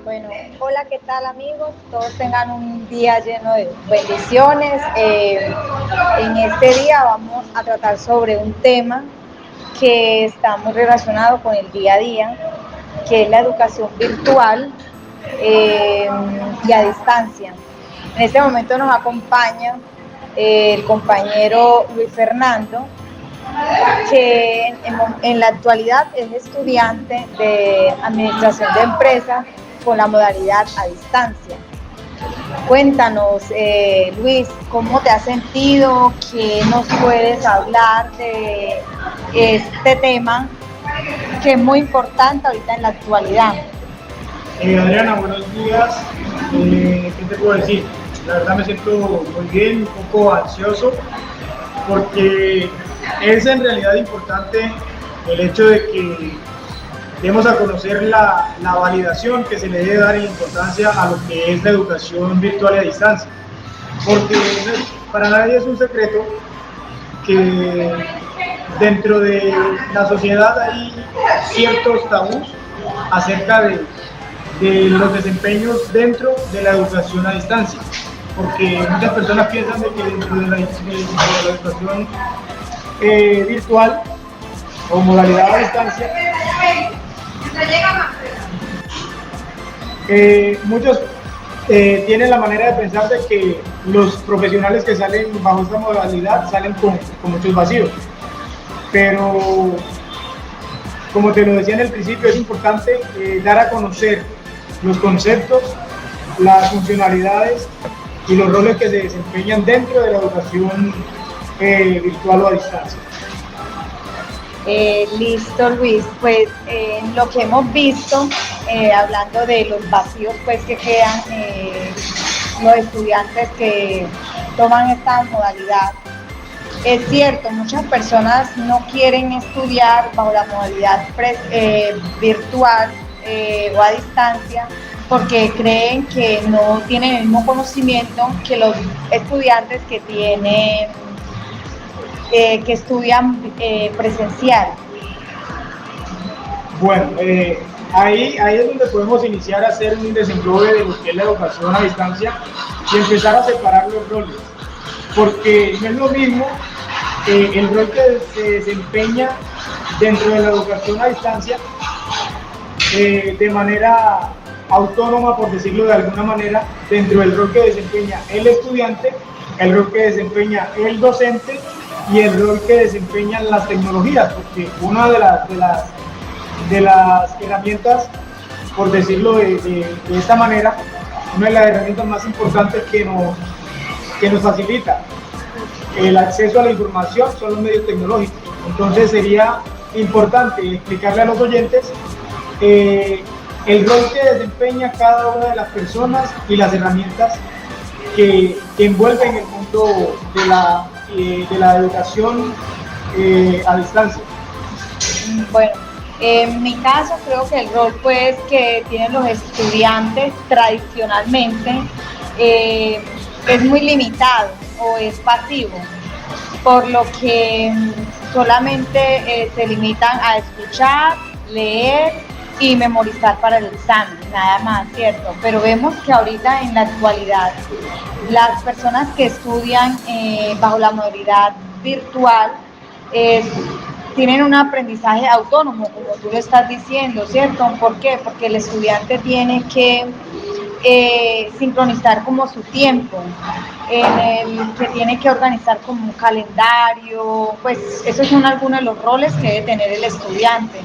Bueno, hola, ¿qué tal amigos? Todos tengan un día lleno de bendiciones. En este día vamos a tratar sobre un tema que está muy relacionado con el día a día, que es la educación virtual eh, y a distancia. En este momento nos acompaña el compañero Luis Fernando, que en la actualidad es estudiante de administración de empresas con la modalidad a distancia. Cuéntanos, Luis, ¿cómo te has sentido? ¿Qué nos puedes hablar de este tema que es muy importante ahorita en la actualidad? Adriana, buenos días. ¿Qué te puedo decir? La verdad me siento muy bien, un poco ansioso, porque es en realidad importante el hecho de que demos a conocer la validación que se le debe dar y la importancia a lo que es la educación virtual y a distancia. Porque para nadie es un secreto que dentro de la sociedad hay ciertos tabús acerca de los desempeños dentro de la educación a distancia, porque muchas personas piensan de que dentro de la educación virtual o modalidad a distancia, muchos tienen la manera de pensar de que los profesionales que salen bajo esta modalidad salen con muchos vacíos, pero como te lo decía en el principio, es importante dar a conocer los conceptos, las funcionalidades y los roles que se desempeñan dentro de la educación virtual o a distancia. Listo, Luis. Pues lo que hemos visto, hablando de los vacíos pues que quedan los estudiantes que toman esta modalidad, es cierto, muchas personas no quieren estudiar bajo la modalidad virtual o a distancia porque creen que no tienen el mismo conocimiento que los estudiantes que estudian presencial. Bueno, ahí es donde podemos iniciar a hacer un desenglobe de lo que es la educación a distancia y empezar a separar los roles, porque no es lo mismo el rol que se desempeña dentro de la educación a distancia de manera autónoma, por decirlo de alguna manera, dentro del rol que desempeña el estudiante, el rol que desempeña el docente y el rol que desempeñan las tecnologías, porque una de las herramientas, por decirlo de esta manera, una de las herramientas más importantes que nos facilita el acceso a la información son los medios tecnológicos. Entonces sería importante explicarle a los oyentes el rol que desempeña cada una de las personas y las herramientas que envuelven el mundo de la educación a distancia. Bueno, en mi caso creo que el rol pues que tienen los estudiantes tradicionalmente es muy limitado o es pasivo, por lo que solamente se limitan a escuchar, leer y memorizar para el examen, nada más, ¿cierto? Pero vemos que ahorita en la actualidad las personas que estudian bajo la modalidad virtual tienen un aprendizaje autónomo, como tú lo estás diciendo, ¿cierto? ¿Por qué? Porque el estudiante tiene que sincronizar como su tiempo, en el que tiene que organizar como un calendario, pues esos son algunos de los roles que debe tener el estudiante,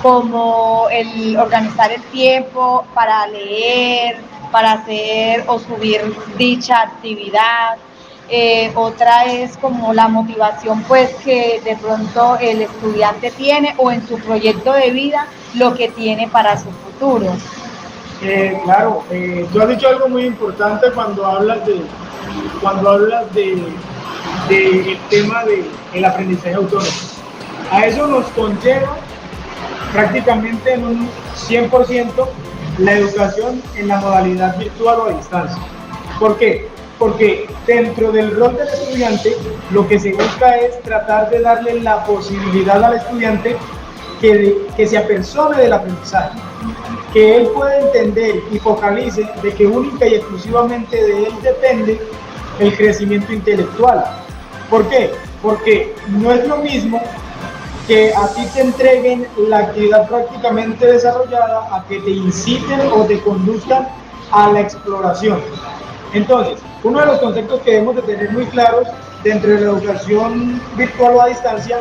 como el organizar el tiempo para leer, para hacer o subir dicha actividad. Otra es como la motivación pues que de pronto el estudiante tiene o en su proyecto de vida lo que tiene para su futuro. Claro, tú has dicho algo muy importante cuando hablas de el tema del aprendizaje autónomo. A eso nos conlleva prácticamente en un 100% la educación en la modalidad virtual o a distancia. ¿Por qué? Porque dentro del rol del estudiante lo que se busca es tratar de darle la posibilidad al estudiante que se apersone del aprendizaje, que él pueda entender y focalice de que única y exclusivamente de él depende el crecimiento intelectual. ¿Por qué? Porque no es lo mismo que a ti te entreguen la actividad prácticamente desarrollada a que te inciten o te conduzcan a la exploración. Entonces, uno de los conceptos que debemos de tener muy claros dentro de la educación virtual o a distancia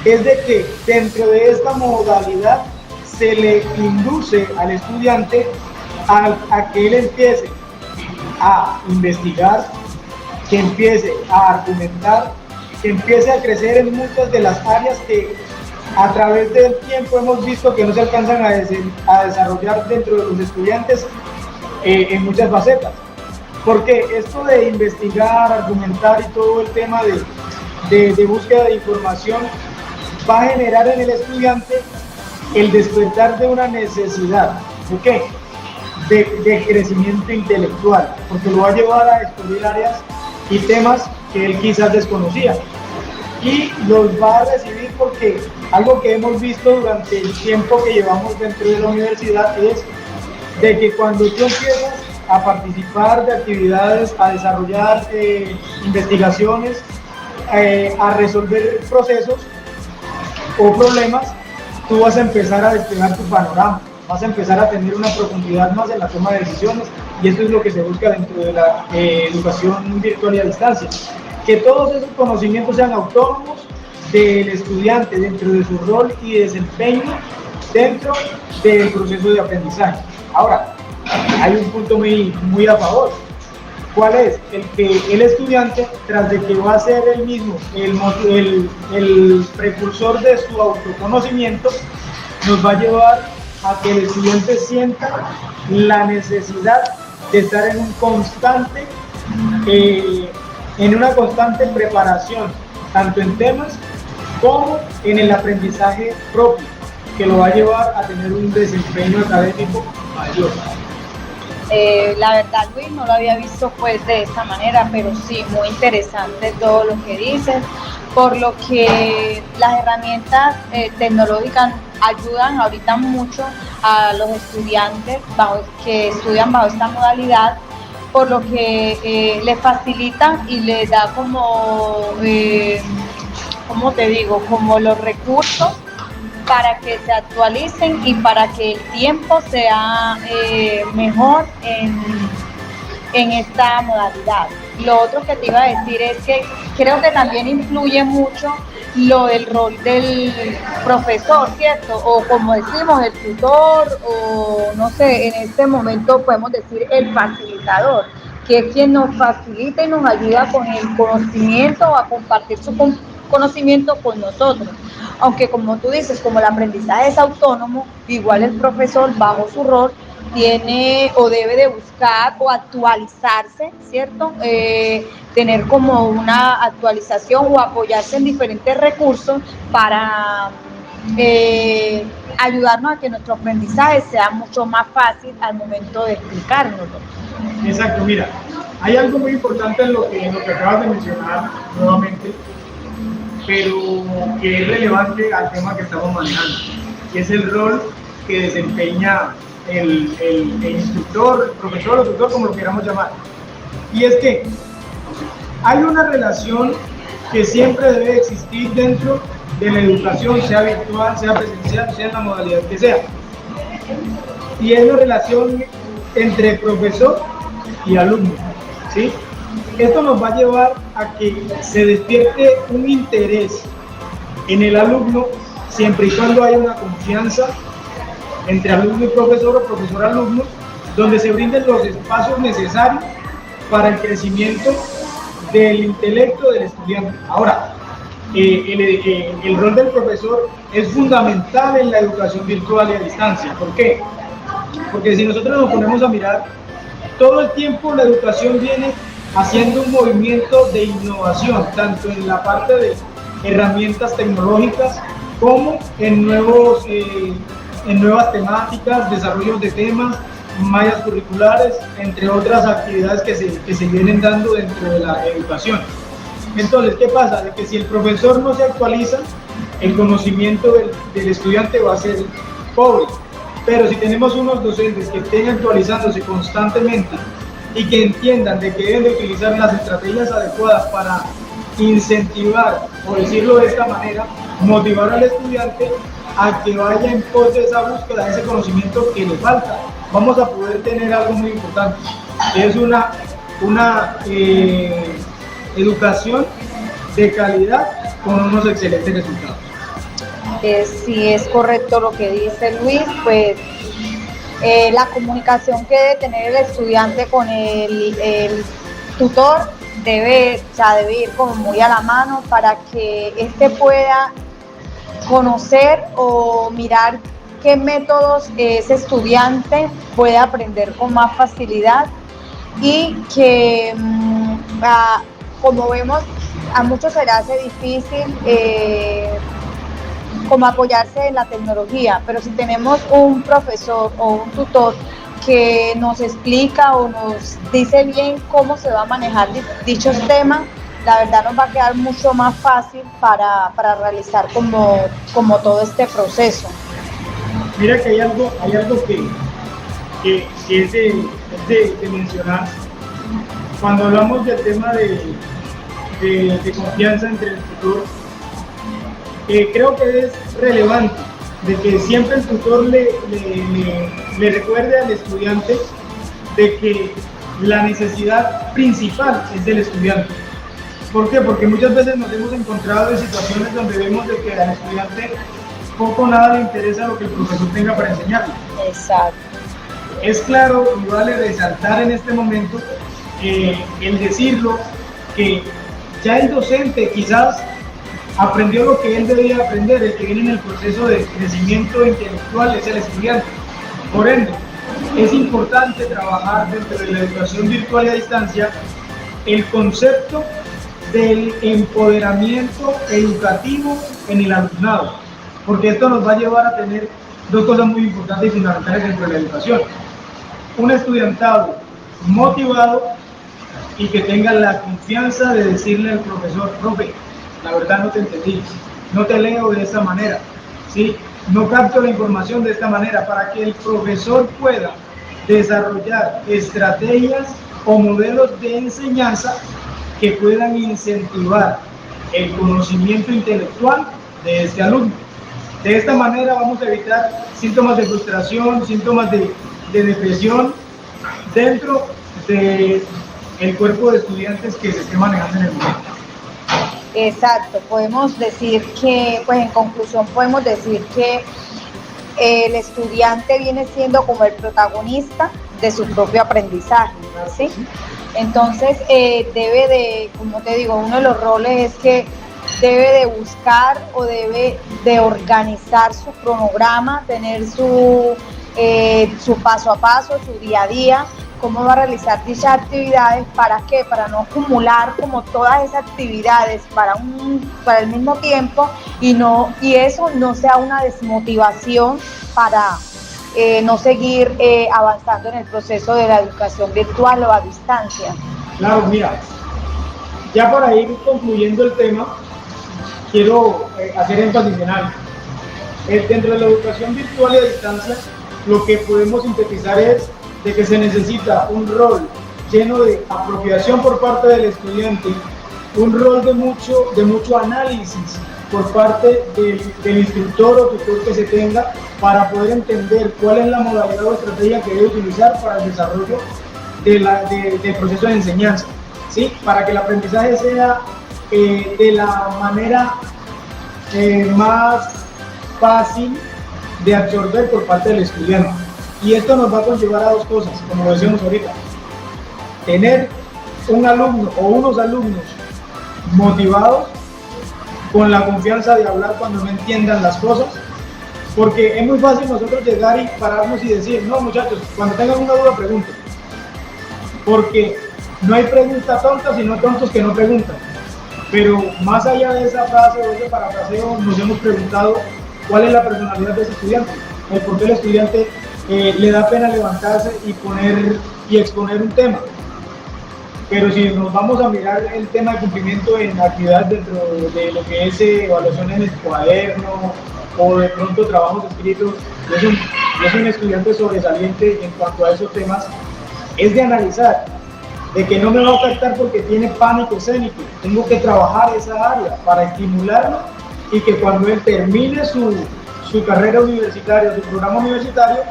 es de que dentro de esta modalidad se le induce al estudiante a que él empiece a investigar, que empiece a argumentar, que empiece a crecer en muchas de las áreas que a través del tiempo hemos visto que no se alcanzan a desarrollar dentro de los estudiantes en muchas facetas. Porque esto de investigar, argumentar y todo el tema de búsqueda de información va a generar en el estudiante el despertar de una necesidad, ¿de qué? De crecimiento intelectual, porque lo va a llevar a descubrir áreas y temas que él quizás desconocía. Y los va a recibir porque algo que hemos visto durante el tiempo que llevamos dentro de la universidad es de que cuando tú empiezas a participar de actividades, a desarrollar investigaciones, a resolver procesos o problemas, tú vas a empezar a despegar tu panorama, vas a empezar a tener una profundidad más en la toma de decisiones, y esto es lo que se busca dentro de la educación virtual y a distancia, que todos esos conocimientos sean autónomos del estudiante dentro de su rol y desempeño dentro del proceso de aprendizaje. Ahora, hay un punto muy a favor. ¿Cuál es? El que el estudiante, tras de que va a ser él mismo el precursor de su autoconocimiento, nos va a llevar a que el estudiante sienta la necesidad de estar en una constante preparación, tanto en temas como en el aprendizaje propio, que lo va a llevar a tener un desempeño académico mayor. La verdad, Luis, no lo había visto pues de esta manera, pero sí, muy interesante todo lo que dices, por lo que las herramientas tecnológicas ayudan ahorita mucho a los estudiantes que estudian bajo esta modalidad, por lo que les facilitan y les da como, ¿cómo te digo?, como los recursos para que se actualicen y para que el tiempo sea mejor en esta modalidad. Lo otro que te iba a decir es que creo que también influye mucho lo del rol del profesor, ¿cierto? O como decimos, el tutor, o no sé, en este momento podemos decir el facilitador, que es quien nos facilita y nos ayuda con el conocimiento o a compartir su conocimiento con nosotros. Aunque como tú dices, como el aprendizaje es autónomo, igual el profesor bajo su rol tiene o debe de buscar o actualizarse, ¿cierto? Tener como una actualización o apoyarse en diferentes recursos para ayudarnos a que nuestro aprendizaje sea mucho más fácil al momento de explicárnoslo. Exacto, mira, hay algo muy importante en lo que acabas de mencionar nuevamente, pero que es relevante al tema que estamos manejando, que es el rol que desempeña el instructor, el profesor o tutor, como lo queramos llamar. Y es que hay una relación que siempre debe existir dentro de la educación, sea virtual, sea presencial, sea en la modalidad que sea. Y es la relación entre profesor y alumno, ¿sí? Esto nos va a llevar a que se despierte un interés en el alumno, siempre y cuando haya una confianza entre alumno y profesor o profesor-alumno, donde se brinden los espacios necesarios para el crecimiento del intelecto del estudiante. Ahora, el rol del profesor es fundamental en la educación virtual y a distancia. ¿Por qué? Porque si nosotros nos ponemos a mirar, todo el tiempo la educación viene haciendo un movimiento de innovación, tanto en la parte de herramientas tecnológicas como en nuevas temáticas, desarrollos de temas, mallas curriculares, entre otras actividades que se vienen dando dentro de la educación. Entonces, ¿qué pasa? De que si el profesor no se actualiza, el conocimiento del estudiante va a ser pobre. Pero si tenemos unos docentes que estén actualizándose constantemente y que entiendan de que deben de utilizar las estrategias adecuadas para incentivar, por decirlo de esta manera, motivar al estudiante a que vaya en pos de esa búsqueda, de ese conocimiento que le falta, vamos a poder tener algo muy importante, que es una educación de calidad con unos excelentes resultados. Si es correcto lo que dice Luis, pues la comunicación que debe tener el estudiante con el tutor debe ir como muy a la mano para que éste pueda conocer o mirar qué métodos ese estudiante puede aprender con más facilidad y que, como vemos, a muchos se les hace difícil como apoyarse en la tecnología, pero si tenemos un profesor o un tutor que nos explica o nos dice bien cómo se va a manejar dichos temas, la verdad nos va a quedar mucho más fácil para realizar como todo este proceso. Mira que hay algo que es de mencionar. Cuando hablamos del tema de confianza entre el tutor, creo que es relevante de que siempre el tutor le recuerde al estudiante de que la necesidad principal es del estudiante. ¿Por qué? Porque muchas veces nos hemos encontrado en situaciones donde vemos de que al estudiante poco o nada le interesa lo que el profesor tenga para enseñarle. Exacto. Es claro y vale resaltar en este momento el decirlo, que ya el docente quizás aprendió lo que él debía aprender, el que viene en el proceso de crecimiento intelectual es el estudiante. Por ende, es importante trabajar dentro de la educación virtual y a distancia el concepto del empoderamiento educativo en el alumnado, porque esto nos va a llevar a tener dos cosas muy importantes y fundamentales dentro de la educación: un estudiantado motivado y que tenga la confianza de decirle al profesor: profe, la verdad no te entendí, no te leo de esta manera, ¿sí? No capto la información de esta manera, para que el profesor pueda desarrollar estrategias o modelos de enseñanza que puedan incentivar el conocimiento intelectual de este alumno. De esta manera vamos a evitar síntomas de frustración, síntomas de depresión dentro del cuerpo de estudiantes que se esté manejando en el momento. Exacto, podemos decir que, pues en conclusión podemos decir que el estudiante viene siendo como el protagonista de su propio aprendizaje, ¿sí? Entonces debe de, como te digo, uno de los roles es que debe de buscar o debe de organizar su cronograma, tener su paso a paso, su día a día, cómo va a realizar dichas actividades. ¿Para qué? Para no acumular como todas esas actividades para el mismo tiempo y eso no sea una desmotivación para no seguir avanzando en el proceso de la educación virtual o a distancia. Claro, mira, ya para ir concluyendo el tema, quiero hacer énfasis en algo. Dentro de la educación virtual y a distancia, lo que podemos sintetizar es de que se necesita un rol lleno de apropiación por parte del estudiante, un rol de mucho análisis por parte del instructor o tutor que se tenga, para poder entender cuál es la modalidad o estrategia que debe utilizar para el desarrollo del proceso de enseñanza, ¿sí? Para que el aprendizaje sea de la manera más fácil de absorber por parte del estudiante. Y esto nos va a conllevar a dos cosas, como decíamos ahorita: tener un alumno o unos alumnos motivados, con la confianza de hablar cuando no entiendan las cosas, porque es muy fácil nosotros llegar y pararnos y decir: no, muchachos, cuando tengan una duda pregunten, porque no hay pregunta tonta, sino tontos que no preguntan. Pero más allá de esa frase o ese parafraseo, nos hemos preguntado cuál es la personalidad de ese estudiante, el por qué el estudiante le da pena levantarse y exponer un tema. Pero si nos vamos a mirar el tema de cumplimiento en actividades dentro de lo que es evaluación en el cuaderno o de pronto trabajos escritos, yo soy un estudiante sobresaliente en cuanto a esos temas, es de analizar, de que no me va a afectar porque tiene pánico escénico, tengo que trabajar esa área para estimularlo y que cuando él termine su carrera universitaria, su programa universitario,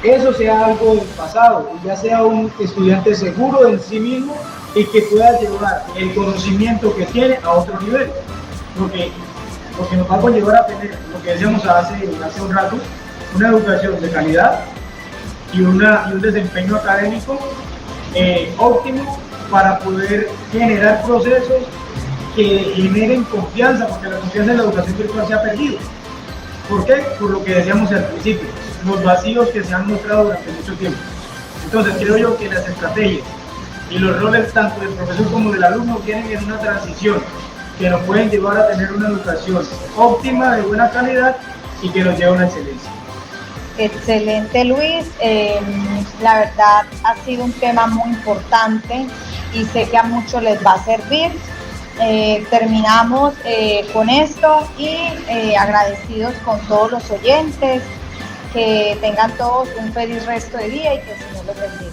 eso sea algo del pasado, y ya sea un estudiante seguro en sí mismo y que pueda llevar el conocimiento que tiene a otro nivel, porque nos va a llevar a tener, lo que decíamos hace un rato, una educación de calidad y un desempeño académico óptimo para poder generar procesos que generen confianza, porque la confianza en la educación virtual se ha perdido. ¿Por qué? Por lo que decíamos al principio, los vacíos que se han mostrado durante mucho tiempo. Entonces creo yo que las estrategias y los roles tanto del profesor como del alumno vienen en una transición que nos pueden llevar a tener una educación óptima, de buena calidad y que nos lleve a una excelencia. Excelente, Luis. La verdad ha sido un tema muy importante y sé que a muchos les va a servir. Terminamos con esto y agradecidos con todos los oyentes. Que tengan todos un feliz resto de día y que el Señor los bendiga.